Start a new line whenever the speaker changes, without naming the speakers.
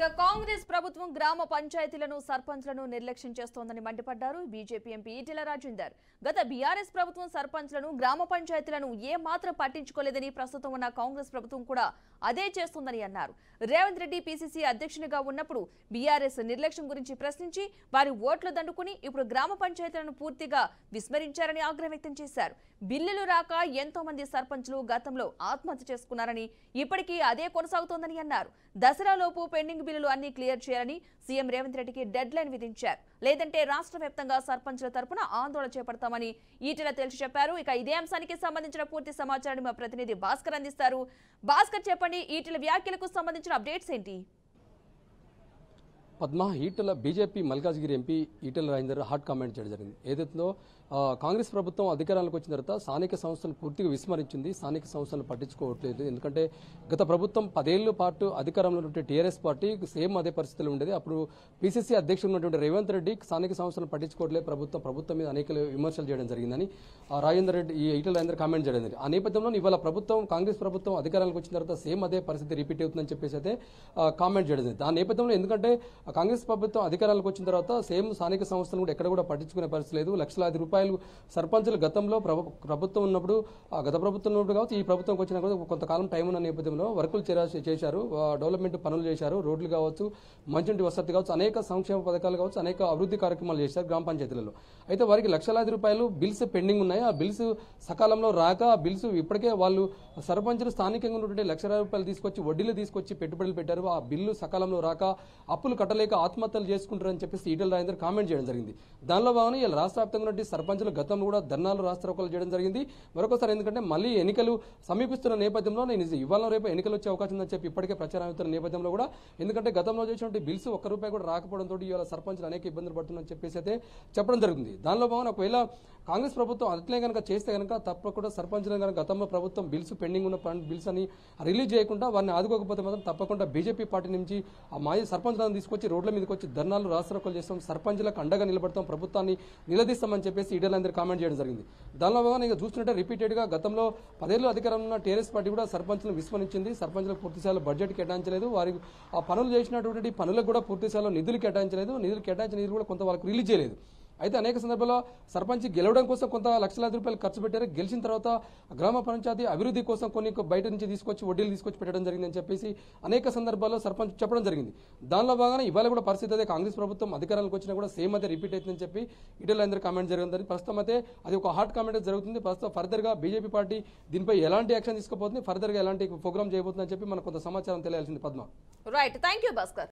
కాంగ్రెస్ ప్రభుత్వం గ్రామ పంచాయతీలను సర్పంచ్లను నిర్లక్ష్యం చేస్తోందని మండిపడ్డారు బీజేపీ ఎంపీ ఈటెల రాజేందర్. గత బీఆర్ఎస్ ప్రభుత్వం సర్పంచ్లను గ్రామ పంచాయతీలను ఏ మాత్రం పట్టించుకోలేదని ప్రస్తుతం ఉన్న కాంగ్రెస్ ప్రభుత్వం కూడా అదే చేస్తోందని అన్నారు. రేవంత్ రెడ్డి పీసీసీ అధ్యక్షునిగా ఉన్నప్పుడు బీఆర్ఎస్ నిర్లక్ష్యం గురించి ప్రశ్నించి వారి ఓట్లు దండుకుని ఇప్పుడు గ్రామ పంచాయతీలను పూర్తిగా విస్మరించారని ఆగ్రహం వ్యక్తం చేశారు. బిల్లులు రాక ఎంతో మంది సర్పంచ్లు గతంలో ఆత్మహత్య చేసుకున్నారని ఇప్పటికీ అదే కొనసాగుతోందని అన్నారు. దసరాలోపు పెండింగ్ బిల్లులు అన్ని క్లియర్ చేయాలని సీఎం రేవంత్ రెడ్డికి డెడ్ లైన్ విధించారు. లేదంటే రాష్ట్ర వ్యాప్తంగా సర్పంచ్ల తరపున ఆందోళన చేపడతామని ఈటెల తేల్చి చెప్పారు. ఇక ఇదే అంశానికి సంబంధించిన పూర్తి సమాచారాన్ని మా ప్రతినిధి భాస్కర్ అందిస్తారు. భాస్కర్, చెప్పండి, ఈటెల వ్యాఖ్యలకు సంబంధించిన అప్డేట్స్ ఏంటి?
Padma, Etela BJP Malkajgiri MP Etela Rajender hot comment చేయడం జరిగింది. ఏదైతుందో కాంగ్రెస్ ప్రభుత్వం అధికారంలోకి వచ్చిన తర్వాత స్థానిక సంస్థలు పూర్తిగా విస్మరించింది. స్థానిక సంస్థలను పట్టించుకోవట్లేదు. ఎందుకంటే గత ప్రభుత్వం 10 ఏళ్ల పాటు అధికారంలో ఉన్నటువంటి టీఆర్ఎస్ పార్టీ సేమ్ అదే పరిస్థితులు ఉండేది. అప్పుడు పీసీసీ అధ్యక్షుడు ఉన్నటువంటి రేవంత్ రెడ్డి స్థానిక సంస్థలను పట్టించుకోవట్లేదు, ప్రభుత్వం మీద అనేక విమర్శలు చేయడం జరిగిందని రాజేందర్ రెడ్డి ఈటెల రాజేందర్ కామెంట్ చేయడం జరిగింది. ఆ నేపథ్యంలో ఇవాళ కాంగ్రెస్ ప్రభుత్వం అధికారంలోకి వచ్చిన తర్వాత సేమ్ అదే పరిస్థితి రిపీట్ అవుతుందని చెప్పేసి అయితే కామెంట్ చేయడం జరిగింది. ఆ నేపథ్యంలో ఎందుకంటే కాంగ్రెస్ ప్రభుత్వం అధికారంలోకి వచ్చిన తర్వాత సేమ్ స్థానిక సంస్థలను కూడా ఎక్కడ కూడా పట్టించుకునే పరిస్థితి లేదు. లక్షలాది రూపాయలు సర్పంచులు గతంలో ప్రభుత్వం ఉన్నప్పుడు గత ప్రభుత్వం ఉన్నప్పుడు కావచ్చు, ఈ ప్రభుత్వంకి వచ్చిన కొంతకాలం టైం ఉన్న నేపథ్యంలో వర్కులు చేశారు, డెవలప్మెంట్ పనులు చేశారు, రోడ్లు కావచ్చు, మంచినీటి వసతి కావచ్చు, అనేక సంక్షేమ పథకాలు కావచ్చు, అనేక అభివృద్ధి కార్యక్రమాలు చేశారు గ్రామ పంచాయతీలలో. అయితే వారికి లక్షలాది రూపాయలు బిల్స్ పెండింగ్ ఉన్నాయి. ఆ బిల్స్ సకాలంలో రాక ఆ బిల్స్ ఇప్పటికే వాళ్ళు సర్పంచులు స్థానికంగా ఉన్నటువంటి లక్షలాది రూపాయలు తీసుకొచ్చి వడ్డీలు తీసుకొచ్చి పెట్టుబడులు పెట్టారు. ఆ బిల్లు సకాలంలో రాక అప్పులు కట్టలేక ఆత్మహత్యలు చేసుకుంటారని చెప్పేసి ఈటెల రాజేందర్ కామెంట్ చేయడం జరిగింది. దానిలో భాగంగా ఇలా రాష్ట్ర వ్యాప్తంగా ఉన్నటువంటి సర్పంచులు గతంలో కూడా ధర్నాలు రాష్ట్రోకలు చేయడం జరిగింది. మరొకసారి ఎందుకంటే మళ్ళీ ఎన్నికలు సమీపిస్తున్న నేపథ్యంలో ఇవాళ రేపు ఎన్నికలు వచ్చే అవకాశం ఉందని చెప్పి ఇప్పటికే ప్రచారం అవుతున్న నేపథ్యంలో కూడా ఎందుకంటే గతంలో చేసినటువంటి బిల్స్ ₹1 కూడా రాకపోవడంతో ఇవాళ సర్పంచులు అనేక ఇబ్బందులు పడుతున్నారని చెప్పేసి అయితే చెప్పడం జరుగుతుంది. దానిలో భాగంగా ఒకవేళ కాంగ్రెస్ ప్రభుత్వం అట్లే కనుక చేస్తే కనుక తప్పకుండా సర్పంచులు కనుక గతంలో ప్రభుత్వం బిల్స్ పెండింగ్ ఉన్న బిల్స్ అని రిలీజ్ చేయకుండా వారిని ఆదుకోకపోతే మాత్రం తప్పకుండా బీజేపీ పార్టీ నుంచి ఆ మాజీ సర్పంచులను తీసుకొచ్చి రోడ్ల మీదకి వచ్చి ధర్నాలు రాష్ట్రోకలు చేస్తాం, సర్పంచులకు అండగా నిలబడతాం, ప్రభుత్వాన్ని నిలదీస్తామని చెప్పేసి ఈటెల రాజేందర్ కామెంట్ చేయడం జరిగింది. దానిలో భాగంగా ఇక చూస్తుంటే రిపీటెడ్ గా గతంలో 10 ఏళ్లు అధికారంలో ఉన్న టీఆర్ఎస్ పార్టీ కూడా సర్పంచులను విస్మరించింది. సర్పంచులకు పూర్తిస్థాయిలో బడ్జెట్ కేటాయించలేదు. వారికి ఆ పనులు చేసినటువంటి పనులకు కూడా పూర్తిస్థాయిలో నిధులు కేటాయించలేదు. కేటాయించిన నిధులు కూడా కొంత వాళ్ళకి రిలీజ్ చేయలేదు. అయితే అనేక సందర్భాల్లో సర్పంచ్ గెలవడం కోసం కొంత లక్షలాది రూపాయలు ఖర్చు పెట్టారు. గెలిచిన తర్వాత గ్రామ పంచాయతీ అభివృద్ధి కోసం కొన్ని బయట నుంచి తీసుకొచ్చి వడ్డీలు తీసుకొచ్చి పెట్టడం జరిగిందని చెప్పేసి అనేక సందర్భాల్లో సర్పంచ్ చెప్పడం జరిగింది. దానిలో భాగంగా ఇవాళ కూడా పరిస్థితి అదే. కాంగ్రెస్ ప్రభుత్వం అధికారానికి వచ్చినా కూడా సేమ్ అదే రిపీట్ అవుతుందని చెప్పి ఈటెల రాజేందర్ కామెంట్ జరిగిందని ప్రస్తుతం అయితే అది ఒక హాట్ కామెంట్ జరుగుతుంది. ప్రస్తుతం ఫర్దర్ గా బీజేపీ పార్టీ దీనిపై ఎలాంటి యాక్షన్ తీసుకోబోతుంది, ఫర్దర్ గా ఎలాంటి ప్రోగ్రామ్ చేయబోతుందని చెప్పి మనకు కొంత సమాచారం తెలియాల్సింది. Padma.
Right, thank you Bhaskar.